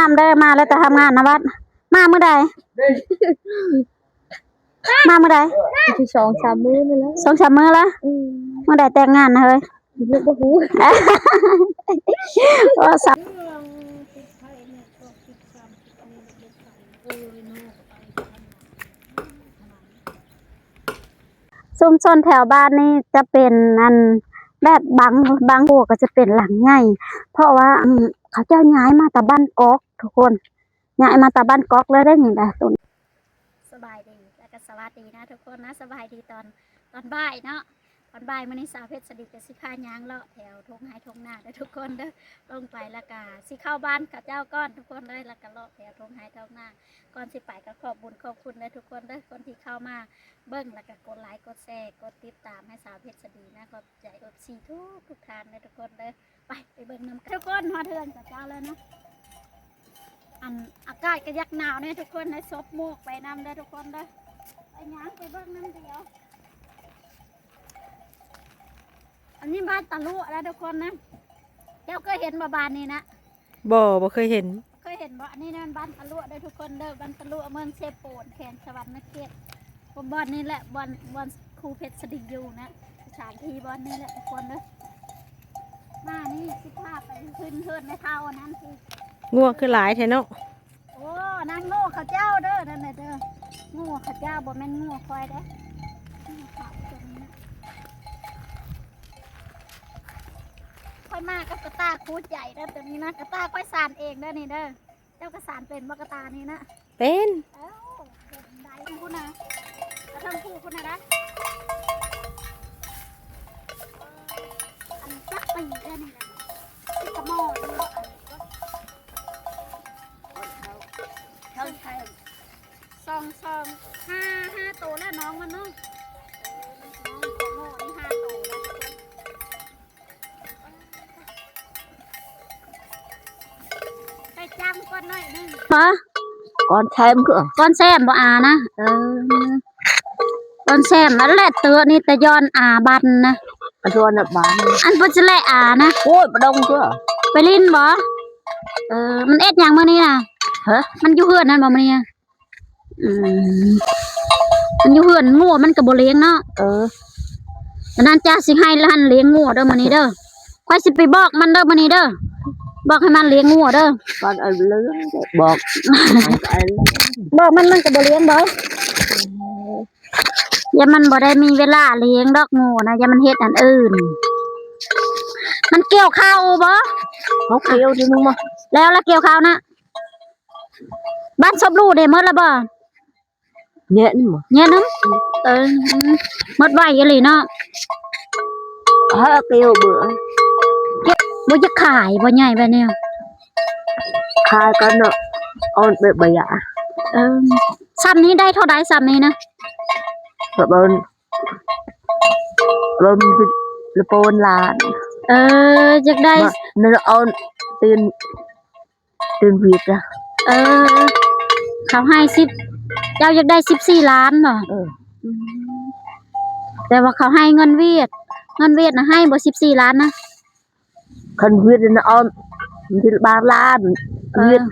ามเด้อมาแล้วแต่ทำงานนะวัดมาเมื่อใดมาเมื่อใดที่2-3 มื้อนั่นแหละ2-3 มื้อละเมื่อใดแต่งงานนะเฮ้ยลูกบ่ฮู้ว่าสับชุมชนแถวบ้านนี่จะเป็นอันแบบบางหัวก็จะเป็นหลังใหญ่เพราะว่าเขาเจ้าย้ายมาตาบ้านกอกทุกคนย้ายมาตาบ้านกอกแล้วได้ยังไงตุนสบายดีแล้วก็สวัสดีนะทุกคนนะสบายดีตอนบ่ายเนาะตอนบ่ายมื้อนี้สาวเพชรสดิกกับสิพาย่างเลาะแถวทงไฮทงนาเด้อทุกคนเด้อลงไปแล้วก็สิเข้าบ้านกับเจ้าก้อนทุกคนเลยแล้วก็เลาะแถวทงไฮทงนาก่อนสิไปก็ขอบบุญขอบคุณเลยทุกคนเด้อคนที่เข้ามาเบิ้งแล้วก็กดไลค์กดแชร์กดติดตามให้สาวเพชรสดีนะขอบใจFCทุกท่านเลยทุกคนเลยไปเบิ้งน้ำทุกคนฮอเทือนกับเจ้าเลยนะอากาศก็ยักหนาวเนี่ยทุกคนให้ซบหมวกไปนำได้ทุกคนเด้อไปย่างไปเบิ้งน้ำเดียวอันนี้บ้านตะลุแล้วทุกคนนะเจ้าเคยเห็นบ้านนี้นะบ่เคยเห็นบ่อันนี้นั่นบ้านตะลุได้ทุกคนเด้อบ้านตะลุเมืองเชโปนแขนสวรรค์นครบ่อนนี้แหละบ่อนครูเพชรสดิงอยู่นะสถานที่บ่อนนี้แหละทุกคนเด้อมานี่สิพาไปขึ้นเทินในเท้านั้นคือง่วงคือหลายแท้เนาะโอ้นั่นโง่ข้าเจ้าเด้อนั่นน่ะเด้อโง่ข้าเจ้าบ่แม่นโง่คอยเด้อค่อยมากับกระตาคูดใหญ่เด้อตัวนี้นะกระตาค่อยสานเองเด้อนี่เด้อเจ้ากระสานเป็นบ่กระตานี่นะเป็นเอ้าเป็นได้คุณนะกระทำคู่คุณนะอันจักปีเด้อนี่นะที่กระโม่นี่เขาใช้2 5ตัวแล้วน้องมันเนาะน้องกระโม่นี่5ตัวแล้วไปจำก่อนหน่อยนึงฮะก่อนแซมก็ก่อนแซมบ่นะก่อนแซมนั่นแหละเตือนี่แต่ย้อนบันนะชวนบ้านอันบ่จะแลนะโอ้ยบ่ดงก็ไปลิ้นบ่มันเอ็ดหยังมื้อนี้น่ะฮะมันอยู่เฮือนนั่นบ่มื้อนี้มันอยู่เฮือนงัวมันก็บ่เลี้ยงเนาะนั่นจ้าสิให้ละหันเลี้ยงงัวเด้อมื้อนี้เด้อค่อยสิไปบอกมันเด้อมื้อนี้เด้อบอกให้มันเลี้ยงงัวเด้อก่อนเลี้ยงบอกมันก็บ่เลี้ยงบ่อย่ามันบ่ได้มีเวลาเลี้ยงดอกงัวนะอย่ามันเฮ็ดอันอื่นมันเกี่ยวข้าวบ่เขาเกี่ยวดิมึงมาแล้วละเกี่ยวข้าวนะบ้านซบลูได้หมดแล้วบ่เนี่ยนี่มั้งเนี่ยนึงหมดไว้อีหลีเนาะเกี่ยวเบื่อบ่จะขายบ่ใหญ่แบบนี้ขายกันเนาะเอาแบบใบหญ้าซ้ำนี้ได้เท่าใดซ้ำนี้นะแบบบนละโปนลานอยากได้นั่นเอาตื่นวีดอะเขาให้10เจ้าอยากได้14 ล้านบ่แต่ว่าเขาให้เงินเวียดนะให้บ่14 ล้านนะคันวีดนะเอาที่3 ล้านวีด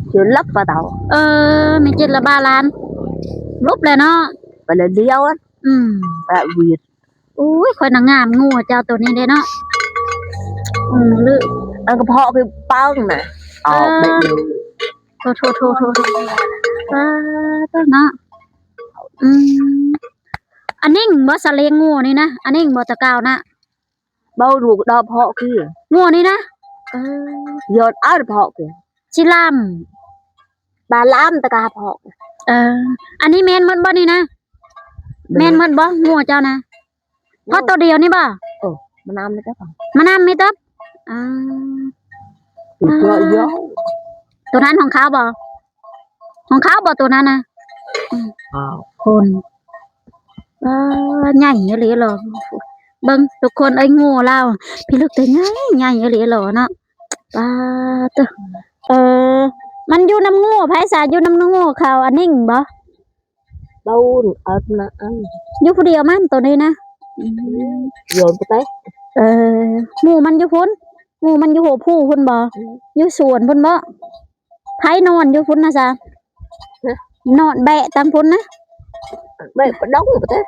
เชื่อลับปะเต่ามี7 ละ3 ล้านลบเลยเนาะไปเลยเดียวแบบวีดอุ้ยค่อยนางงามงัวเจ้าตัวนี้เด้เนาะลึอันกระเพาะคือปังน่ะออกไปดูโทเนาะอันนี้บ่สะเลงงัวนี่นะอันนี้บ่ตะกาวนะเบาดูดอกเพาะคืองัวนี่นะยอดอ้าเพาะคือชิลามบาลามตะกาเพาะอันนี้แม่นหมดบ่นี่นะแม่นหมดบ่งัวเจ้านะเพราะตัวเดียวนี่บ่มานำเลยจ้ะมานำมีตับตัวเยอะตัวนั้นของเขาบ่ตัวนั้นนะคนใหญ่เลยเหรอเบิ่งทุกคนไอ้งูเราพี่ลูกแต่ใหญ่เลยเหรอเนาะมันอยู่น้ำงูไผสาอยู่น้ำงูเขาอันนิ่งบ่เบานะอยู่ผู้เดียวมันตัวนี้นะโยนไปเตะงูมันอยู่พุ่นงูมันอยู่หัวผู้พุ่นบ่อยู่สวนพุ่นบ่ นอนอยู่พุ่นนะจ๊ะนอนแบะตามพุ่นนะ Vậy có đóng rồi thế.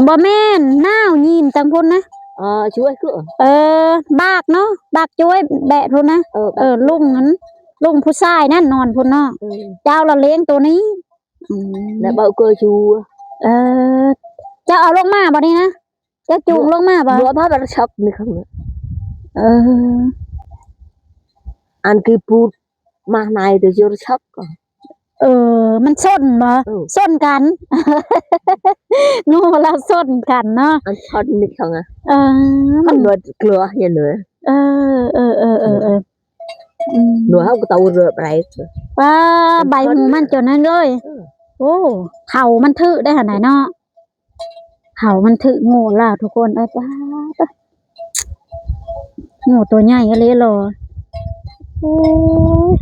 บ่แม่นนาวยินตามพุ่นนะ Chú ơi cửa. บากเนาะบากจ้วยแบะพุ่นนะลุงนั้นลุงผู้ชายนั่นนอนพุ่นเนาะเจ้าละเลี้ยงตัวนี้ Là bậu cơ chú. เจ้าเอาลงมาบ่นี่นะเจ้าจูงลงมาบ่ Bữa bác nó sọc này không nữa. เออ Ăn cái bút mà này thì chưa sọc. มันส้นบ่ส้นกัน งูเราส้นกันเนาะ Ăn thon này không à. มัน Ăn nuột cửa như nữa. หนูเฮาก็เตาเรือไป ว่าใบหูมันจนนั้นเลยโอ้เข่ามันทึได้ขนาดเนาะเข่ามันทึงูล่ะทุกคนไอ้ป้างูตัวใหญ่ก็เลยรอโอ้ย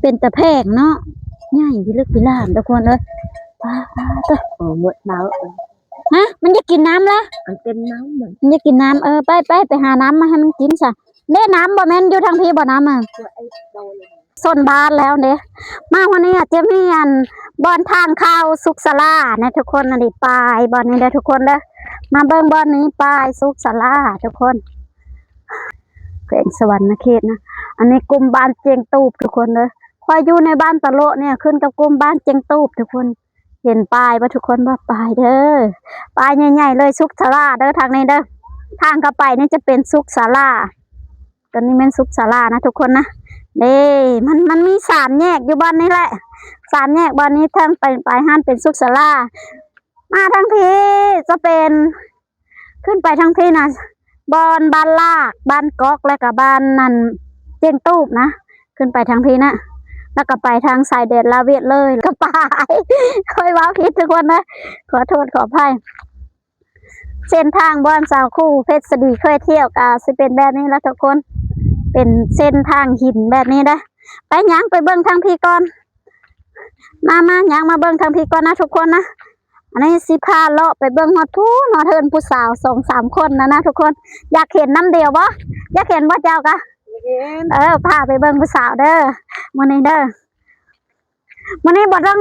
เป็นตะแพงเนาะใหญ่พิลึกพิลั่นทุกคนเลยป้าหมดหนาว ฮะมันจะกินน้ำละ อันเต็มน้ำมัน มันจะกินน้ำไปหาน้ำมาให้มันกินซะเด้น้ำบ่แม่นอยู่ทางพี่บ่น้ำอ่ะส้นบานแล้วเด้มาวันนี้จะมีอันบอนทางเข้าสุขศาลานะทุกคนอันนี้ปลายบอนนี้เด้อทุกคนเด้อมาเบิ่งบอนนี้ปลายสุขศาลาทุกคนเพลงสวรรค์เขตนะอันนี้กลุ่มบ้านเจียงตูบทุกคนเด้อคอยอยู่ในบ้านตะโลเนี่ยขึ้นกับกลุ่มบ้านเจียงตูบทุกคนเห็นปลายบ่ทุกคนว่าปลายเด้อปลายใหญ่ๆเลยสุขศาลาเด้อทางนี้เด้อทางเข้าไปนี่จะเป็นสุขศาลาตอนนี้เป็นสุขศาลานะทุกคนนะเด้มันมี3แยกอยู่บ้านนี้แหละ3แยกบ้านนี้ทางไปห้านเป็นสุขศาลามาทางที่จะเป็นขึ้นไปทางที่นะบ้านลากบ้านก๊อกและกับบ้านนั่นเจียงตูบนะขึ้นไปทางที่นะแล้วก็ไปทางสายเด็ดลาเวียดเลยก็ไปค่อยว้าวผิดทุกคนนะขอโทษขออภัยเส้นทางบ้านสาวคู่เพชรสดีเคยเที่ยวกาสิเป็นแบบนี้แล้วทุกคนเป็นเส้นทางหินแบบนี้นะไปย่างไปเบิ้งทางพี่ก่อนมาย่างมาเบิ้งทางพี่ก่อนนะทุกคนนะอันนี้สิพาเลาะไปเบิ้งฮอดทูนอเทินผู้สาว 2-3 คนนะทุกคนอยากเห็นน้ำเดียวบ่อยากเห็นบ่เจ้ากะพาไปเบิ้งผู้สาวเด้อมื้อนี้เด้อมื้อนี้บ่ต้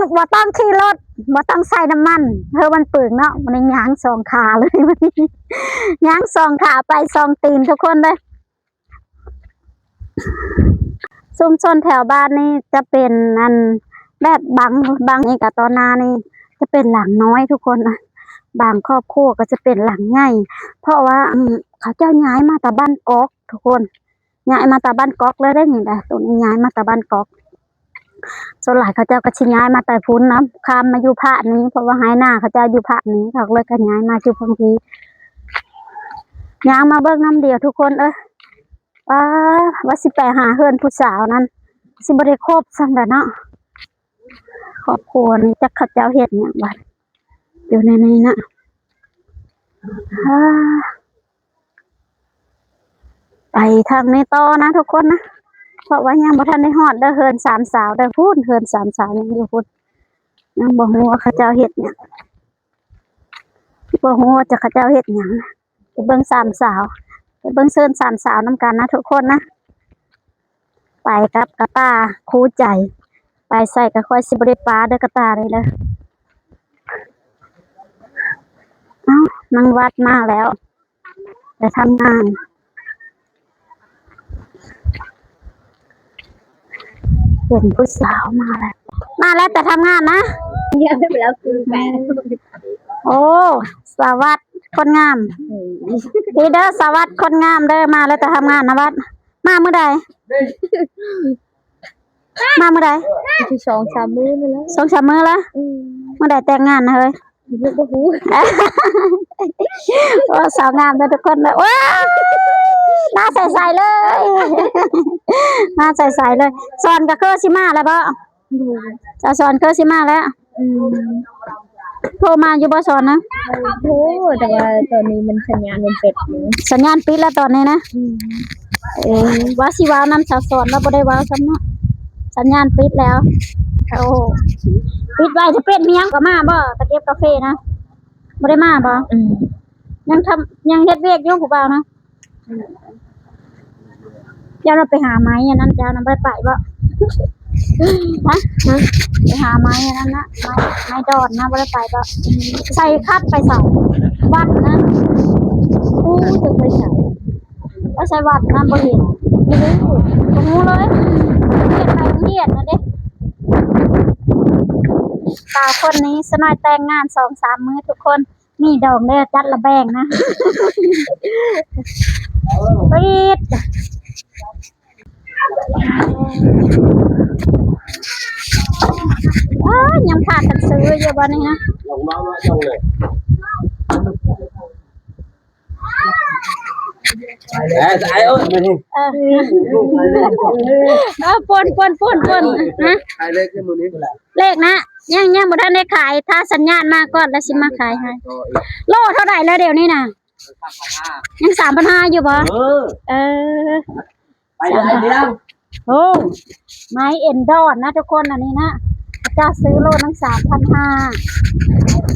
องขี่รถบ่ต้องใส่น้ำมันมันเปลืองเนาะมื้อนี้ย่าง2 ขาเลยมื้อนี้ย่าง2 ขาไป2 ตีนทุกคนเลยชุมชนแถวบ้านนี่จะเป็นอันแบบบางนี่กับตอนนานี่จะเป็นหลังน้อยทุกคนนะบางครอบครัวก็จะเป็นหลังใหญ่เพราะว่าเขาเจ้าย้ายมาแต่บ้านกอกทุกคนย้ายมาแต่บ้านกอกเลยได้ไงล่ะตรงนี้ย้ายมาแต่บ้านกอกส่วนหลายเขาเจ้าก็ชิย้ายมาแต่พุ้นนะข้ามมาอยู่ภาคนี้เพราะว่าหายหน้าเขาเจ้าอยู่ภาคนี้เขาเลยก็ย้ายมาอยู่พังทีย้ายมาเบิ่งน้ำเดียวทุกคนว่าสิไปหาเฮือนผู้สาวนั้นสิบ่ได้ครบซั่นแหละเนาะครอบครัวนี้จักเขาเจ้าเฮ็ดหยังบัดอยู่ในนี้นะไปทางนี้ต่อนะทุกคนนะเพราะว่ายังบ่ทันได้ฮอดเด้อเฮือน3 สาวเด้อพูนเฮือน3 สาวยังอยู่พุ่นยังบ่ฮู้ว่าเขาเจ้าเฮ็ดหยังบ่ฮู้ว่าจะเขาเจ้าเฮ็ดหยังไปเบิ่ง3 สาวไปเบิ่งเชิญ3 สาวนํกันนะทุกคนนะไปกับกระตาคู่ใจไปใส่กับค่อยสิบ่ได้ปลาเด้อกระตาเลยเด้อนางวัดมาแล้วไปทำงานเห็นผู้สาวมาแล้วแต่ทำงานนะเยอะไปแล้วคือแฟน โอ้สวัสดิ์คนงามดีเด้อสวัสดิ์คนงามเด้อมาแล้วแต่ทำงานนะวัดมาเมื่อใดที่2-3 มื้อนั่นแหละ 2-3 มื้อแล้วเมื่อใดแต่งงานนะเฮ้ยบ่ฮู้ ว่าสาวงามเด้อทุกคนเลยว้าวหน้าใสๆเลยหน้าใสๆเลยสอนก็คือสิมาแล้วบ่จะสอนคือสิมาแล้วโทรมาอยู่บ่สอนนะโอ้แต่ว่าตอนนี้มันสัญญาณมันเป็ดอยู่สัญญาณปิดแล้วตอนนี้นะว่าสิว้าวนำสาวสอนแล้วบ่ได้ว้าวซ้ำเนาะสัญญาณปิดแล้วโอ้ปิดไว้จะเป็นเมียงก็มาบ่ตะเก็บกาแฟนะบ่ได้มาบ่ยังเฮ็ดเวียกอยู่ผู้บ่าวนะ เดี๋ยวเราไปหาไม้อันนั้นเจ้านั้นไปบ่ฮะไปหาไม้อันนั้นนะไม้ดอนนะบ่ได้ไปบ่ใส่คัดไปใส่วัดนะอู้จะไปใส่แล้วใส่วัดนะบ่เห็นไม่รู้บ่รู้เลยเฮ็ดไปเฮ็ดนะเด้สาวคนนี้สน้อยแต่งงาน 2-3 มื้อทุกคนนี่ดอกเด้อจัดละแบ่งนะปิดยังพากันซื้ออยู่บ่นี่นะ ลงมาลงเลยไอ้เอ้ยไปนี่ ปนฮะ ไอ้เล็กขึ้นมือนี้ เลขนะยังบ่ทันได้ขายถ้าสัญญาณมาก่อนแล้วสิมาขายให้โลเท่าไหร่แล้วเดี๋ยวนี้น่ะยัง 3,500 อยู่บ่เออ ไปเลยเดียว โอ้ไม้เอ็นดอนนะทุกคนอันนี้นะจะซื้อโลนึง 3,500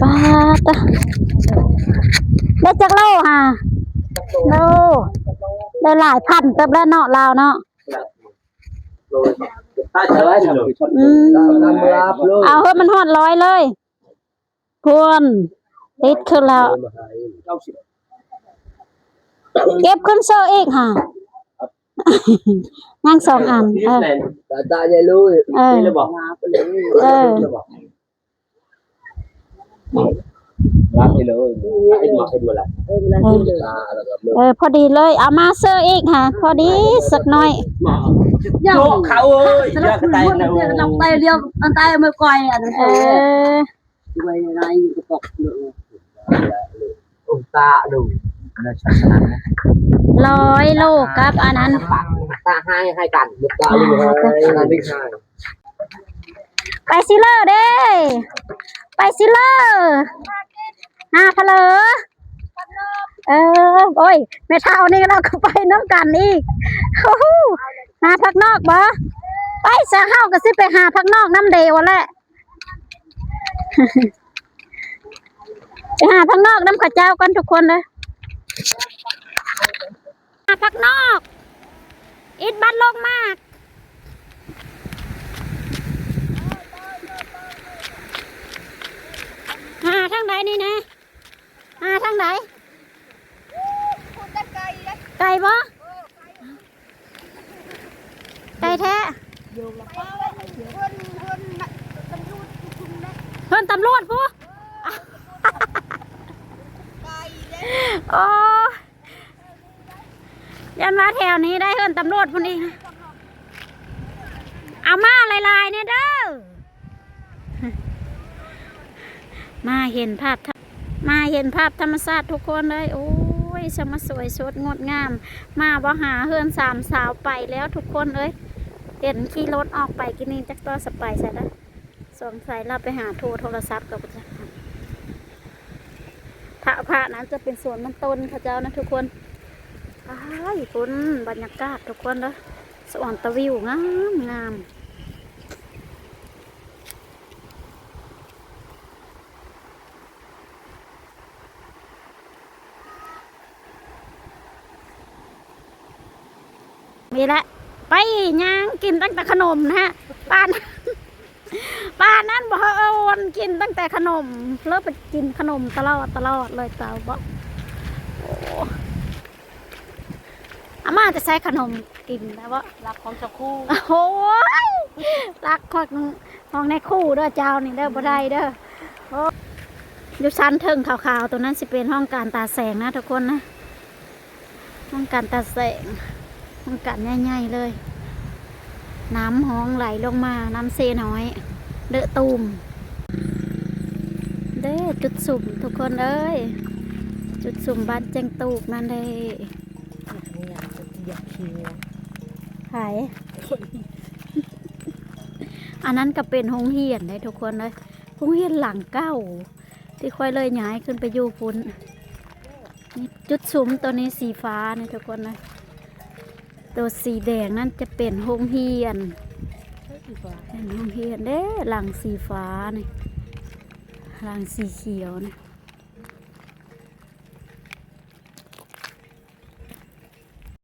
บาทได้จักโลฮะโลได้หลายพันเติบแล้วเนาะลาวเนาะ ถ้าจะไล่ทำเอา เฮ้ยมันฮอด100เลยพวนติดขึ้นแล้วเก็บขึ้นเซอร์อีกค่ะ ยัง2 อันตาใหญ่รู้นี่เลยบอกรับไปเลยให้ดูอะไรพอดีเลยเอามาเซอร์อีกค่ะพอดีสักหน่อยโยกเขาเอ้ยเยอะกระต่ายนะโอ้ลงไตเรียวอันไตไม่ก่อยอ่ะไว้ไรก็ตกเลยตาดูน่าชัดขนาดนั้น100 โลกับอันนั้นตาให้กันตาดูให้ตาดิ้งให้ไปซิเลอร์เด้ไปซิเลอร์พะเลอโอ้ยแม่เฒ่านี่เราก็ไปน้ำกันอีกหาพักนอกบ่ไปซะเฮาก็สิไปหาพักนอกน้ำเดวแหละไปหาพักนอกน้ำข้าวเจ้ากันทุกคนเลยหาพักนอกอิดบัดลงมากหาทางไหนนี่นะหาทางไหนไก่บ่ไก่แท้เพิ่นตำรวจผู้โอ้ยันมาแถวนี้ได้เพิ่นตำรวจพุ่นอีกเอามาลายๆเนี่ยเด้อมาเห็นภาพธรรมชาติทุกคนเลยโอ้ยสมาสวยสดงดงามมาบ่หาเฮือน3 สาวไปแล้วทุกคนเอ้ยเห็นขี่รถออกไปกินนี่จักตัวสไปใส่แล้วสงสัยเราไปหาโทรศัพท์กับพระนั้นจะเป็นสวนมันต้นพระเจ้านะทุกคนอ้ายคุณบรรยากาศทุกคนเลยสว่างตะวิวงามมีละไปย่างกินตั้งแต่ขนมนะฮะป้านั้นบอกวนกินตั้งแต่ขนมเลิกไปกินขนมตลอดเลยเต่าบอกโอ้อาม่าจะใช้ขนมกินแล้วว่ารักของเจ้าคู่โอ้ยรักของในคู่เด้อเจ้านี่เด้อบ่ได้เด้ออยู่ชั้นเทิงขาวๆตัวนั้นสิเป็นห้องการตาแสงนะทุกคนนะห้องการตาแสงห้องการใหญ่ๆเลยน้ำห้องไหลลงมาน้ำเซน้อยเดอะตูมเด้จุดสุ่มทุกคนเอ้ยจุดสุ่มบ้านแจงตูกนั่นเลยขายอันนั้นก็เป็นห้องเฮียนเลยทุกคนเลยห้องเฮียนหลังเก้าที่ค่อยเลยย้ายขึ้นไปอยู่พุ่นนี่จุดสุ่มตัวนี้สีฟ้าเนี่ยทุกคนเลยตัวสีแดงนั่นจะเป็นห้องเฮียนเป็นห้องเฮียนเด้หลังสีฟ้านี่หลังสีเขียวนะ